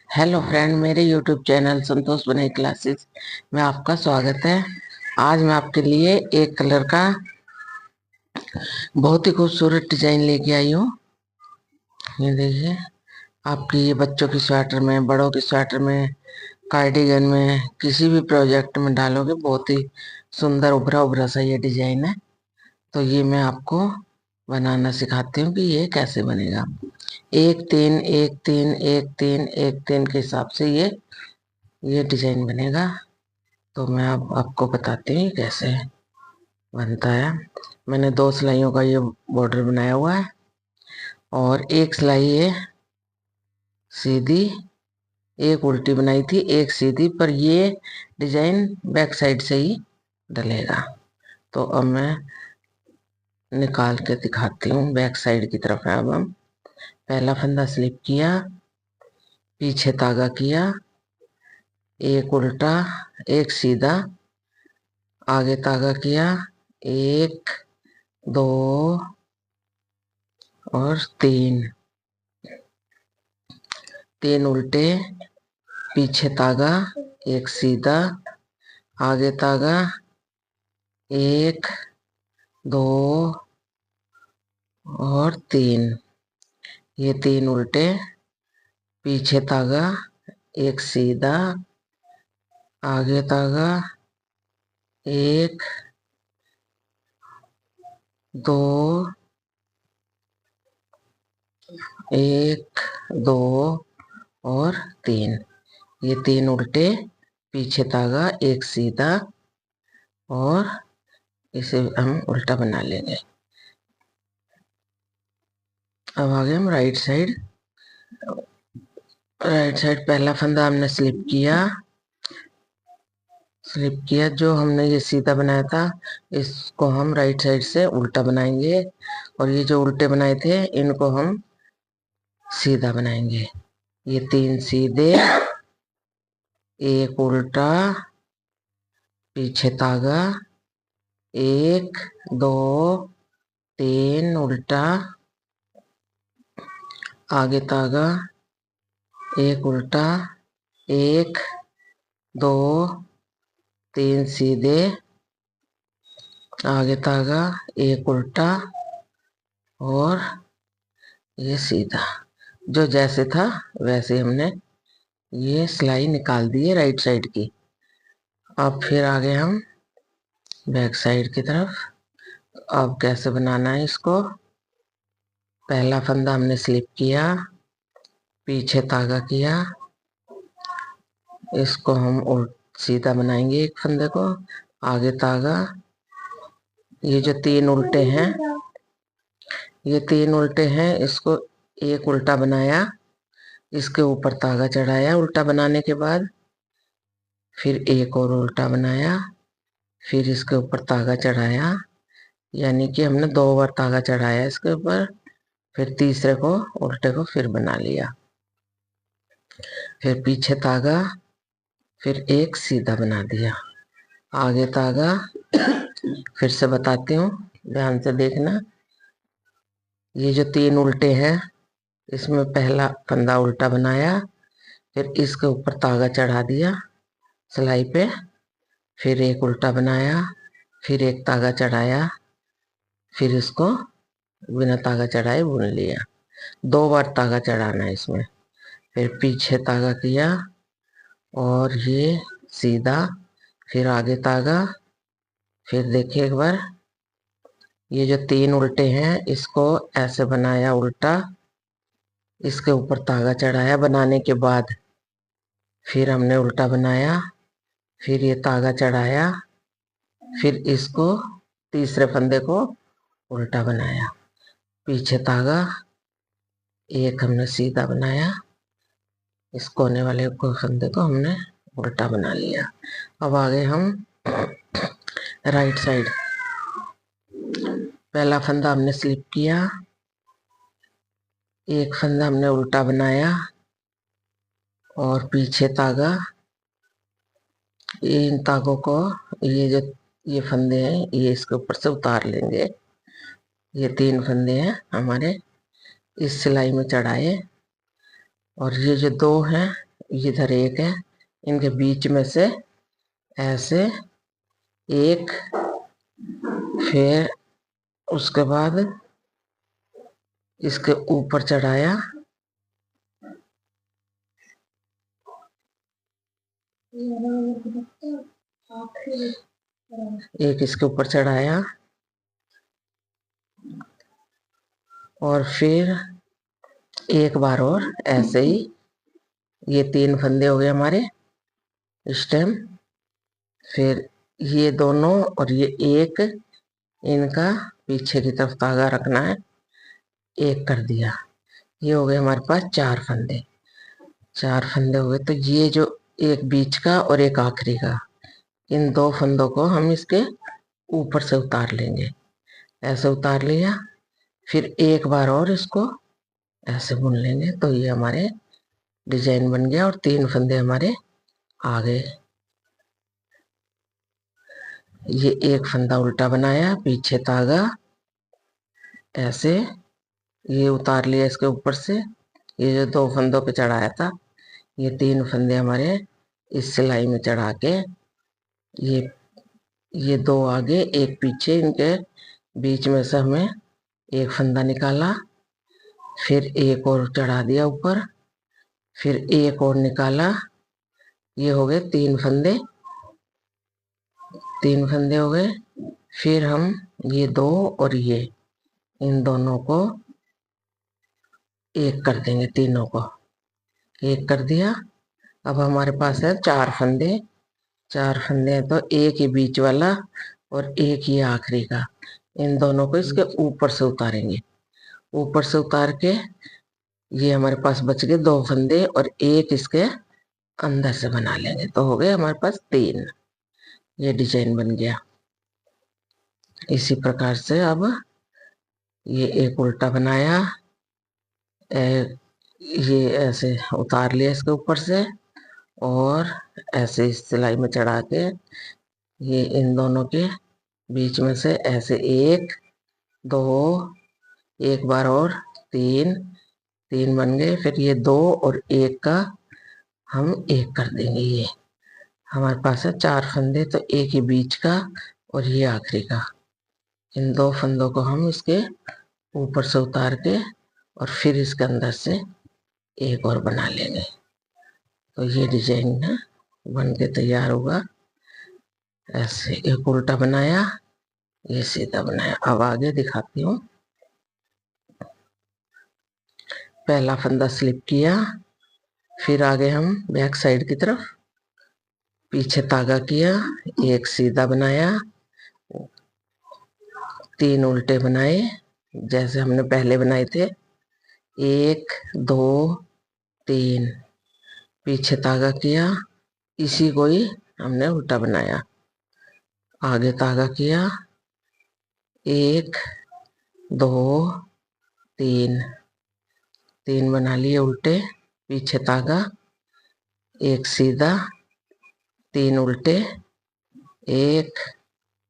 Hello friend, मेरे YouTube channel संतोष बनाई classes में आपका स्वागत है। आज मैं आपके लिए एक कलर का बहुत ही खूबसूरत डिजाइन लेके आई हूँ। ये देखिए, आपकी ये बच्चों की स्वेटर में, बड़ों की स्वेटर में, कार्डिगन में, किसी भी प्रोजेक्ट में डालोगे बहुत ही सुंदर उभरा उभरा सा ये डिजाइन है। तो ये मैं आपको बनाना सिखाती हूँ कि ये कैसे बनेगा। एक तीन एक तीन एक तीन एक तीन के हिसाब से ये डिजाइन बनेगा। तो मैं अब आपको बताती हूँ ये कैसे बनता है। मैंने 2 सिलाइयों का ये बॉर्डर बनाया हुआ है और एक सिलाई ये सीधी, एक उल्टी बनाई थी, एक सीधी, पर ये डिजाइन बैक साइड से ही डलेगा। तो अब मैं निकाल के दिखाती हूँ। बैक साइड की तरफ है। अब हम पहला फंदा स्लिप किया, पीछे धागा किया, एक उल्टा, एक सीधा, आगे धागा किया, एक, दो और तीन, तीन उल्टे, पीछे धागा, एक सीधा, आगे धागा, एक, दो और तीन। ये तीन उल्टे, पीछे धागा, एक सीधा, आगे धागा, एक, दो, एक, दो और तीन। ये तीन उल्टे, पीछे धागा, एक सीधा, और इसे हम उल्टा बना लेंगे। अब आगे हम राइट साइड पहला फंदा हमने स्लिप किया। जो हमने ये सीधा बनाया था इसको हम राइट साइड से उल्टा बनाएंगे, और ये जो उल्टे बनाए थे इनको हम सीधा बनाएंगे। ये तीन सीधे, एक उल्टा, पीछे धागा, एक, दो, तीन उल्टा, आगे धागा, एक उल्टा, एक, दो, तीन सीधे, आगे धागा, एक उल्टा और ये सीधा। जो जैसे था वैसे हमने ये सिलाई निकाल दी है राइट साइड की। अब फिर आगे हम बैक साइड की तरफ। अब कैसे बनाना है इसको। पहला फंदा हमने स्लिप किया, पीछे धागा किया, इसको हम सीधा बनाएंगे एक फंदे को, आगे धागा। ये जो तीन उल्टे हैं, ये तीन उल्टे हैं, इसको एक उल्टा बनाया, इसके ऊपर धागा चढ़ाया उल्टा बनाने के बाद, फिर एक और उल्टा बनाया, फिर इसके ऊपर धागा चढ़ाया, यानी कि हमने 2 बार धागा चढ़ाया इसके ऊपर, फिर तीसरे को उल्टे को फिर बना लिया, फिर पीछे धागा, फिर एक सीधा बना दिया, आगे धागा। फिर से बताती हूँ, ध्यान से देखना। ये जो तीन उल्टे हैं इसमें पहला फंदा उल्टा बनाया, फिर इसके ऊपर धागा चढ़ा दिया सिलाई पे, फिर एक उल्टा बनाया, फिर एक धागा चढ़ाया, फिर इसको बिना धागा चढ़ाए बुन लिया। 2 बार धागा चढ़ाना है इसमें। फिर पीछे धागा किया और ये सीधा, फिर आगे धागा। फिर देखिए एक बार, ये जो तीन उल्टे हैं इसको ऐसे बनाया उल्टा, इसके ऊपर धागा चढ़ाया बनाने के बाद, फिर हमने उल्टा बनाया, फिर ये धागा चढ़ाया, फिर इसको तीसरे फंदे को उल्टा बनाया, पीछे धागा, एक हमने सीधा बनाया, इस कोने वाले को फंदे को हमने उल्टा बना लिया। अब आगे हम राइट साइड। पहला फंदा हमने स्लिप किया, एक फंदा हमने उल्टा बनाया और पीछे धागा। इन धागों को, ये फंदे हैं, ये इसके ऊपर से उतार लेंगे। ये तीन फंदे हैं हमारे, इस सिलाई में चढ़ाए, और ये जो दो हैं इधर एक है, इनके बीच में से ऐसे एक, फिर उसके बाद इसके ऊपर चढ़ाया, एक इसके ऊपर चढ़ाया, और फिर एक बार और ऐसे ही, ये 3 फंदे हो गए हमारे स्टेम। फिर ये दोनों और ये एक, इनका पीछे की तरफ धागा रखना है, एक कर दिया। ये हो गए हमारे पास 4 फंदे। 4 फंदे हो गए, तो ये जो एक बीच का और एक आखिरी का, इन 2 फंदों को हम इसके ऊपर से उतार लेंगे। ऐसे उतार लिया, फिर एक बार और इसको ऐसे बुन लेंगे, तो ये हमारे डिजाइन बन गया और 3 फंदे हमारे आ गए। ये एक फंदा उल्टा बनाया, पीछे धागा ऐसे, ये उतार लिया इसके ऊपर से, ये जो 2 फंदों पे चढ़ाया था, ये 3 फंदे हमारे इस सिलाई में चढ़ा के, ये 2 आगे एक पीछे, इनके बीच में से हमें एक फंदा निकाला, फिर एक और चढ़ा दिया ऊपर, फिर एक और निकाला। ये हो गए 3 फंदे, 3 फंदे हो गए। फिर हम ये 2 और ये, इन दोनों को एक कर देंगे, तीनों को एक कर दिया। अब हमारे पास है 4 फंदे। 4 फंदे हैं, तो एक ही बीच वाला और एक ही आखिरी का, इन दोनों को इसके ऊपर से उतारेंगे। ऊपर से उतार के ये हमारे पास बच गए 2 फंदे और एक इसके अंदर से बना लेंगे, तो हो गए हमारे पास 3। ये डिजाइन बन गया। इसी प्रकार से अब ये एक उल्टा बनाया, ये ऐसे उतार लिया इसके ऊपर से, और ऐसे इस सिलाई में चढ़ा के ये इन दोनों के बीच में से ऐसे 1 2, एक बार और 3, 3 बन गए। फिर ये 2 और 1 का हम एक कर देंगे। ये हमारे पास है 4 फंदे, तो एक ही बीच का और ये आखिरी का, इन 2 फंदों को हम इसके ऊपर से उतार के और फिर इसके अंदर से एक और बना लेंगे, तो ये डिजाइन ना बन के तैयार होगा। ऐसे एक उल्टा बनाया, ये सीधा बनाया। अब आगे दिखाती हूँ। पहला फंदा स्लिप किया, फिर आगे हम बैक साइड की तरफ, पीछे धागा किया, एक सीधा बनाया, 3 उल्टे बनाए जैसे हमने पहले बनाए थे, 1 2 3, पीछे धागा किया, इसी को ही हमने उल्टा बनाया, आगे धागा किया, 1 2 3, 3 बना लिए उल्टे, पीछे धागा, एक सीधा, 3 उल्टे, 1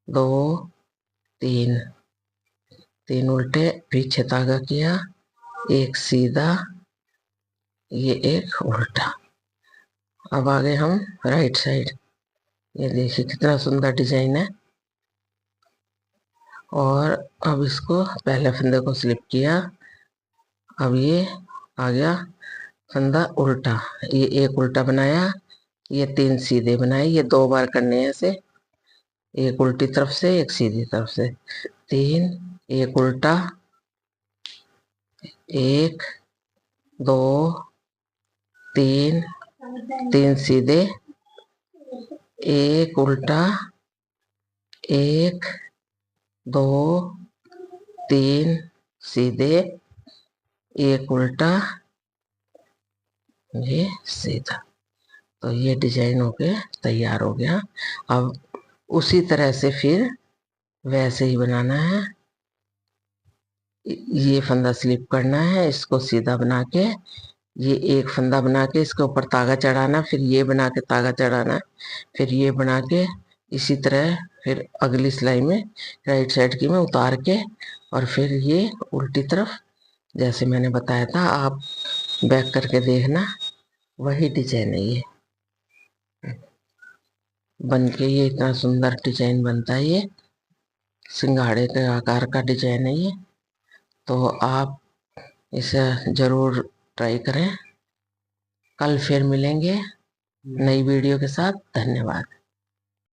2 3, 3 उल्टे, पीछे धागा किया, एक सीधा, ये एक उल्टा। अब आगे हम राइट साइड, ये देखिए कितना सुंदर डिजाइन है। और अब इसको पहले फंदे को स्लिप किया, अब ये आ गया फंदा उल्टा, ये एक उल्टा बनाया, ये 3 सीधे बनाए, ये 2 बार करने हैं ऐसे, एक उल्टी तरफ से एक सीधी तरफ से, 3, एक उल्टा, 1 2 3, 3 सीधे, एक उल्टा, 1 2 3 सीधे, एक उल्टा, ये सीधा। तो ये डिजाइन होके तैयार हो गया। अब उसी तरह से फिर वैसे ही बनाना है। ये फंदा स्लिप करना है, इसको सीधा बना के, ये एक फंदा बना के इसके ऊपर धागा चढ़ाना, फिर ये बना के धागा चढ़ाना, फिर ये बना के इसी तरह फिर अगली सिलाई में राइट साइड की में उतार के, और फिर ये उल्टी तरफ जैसे मैंने बताया था, आप बैक करके देखना। वही डिजाइन है ये। बन के ये इतना सुंदर डिजाइन बनता है, ये सिंघाड़े के आकार का डिजाइन है ये। तो आप इसे जरूर ट्राई करें। कल फिर मिलेंगे नई वीडियो के साथ। धन्यवाद।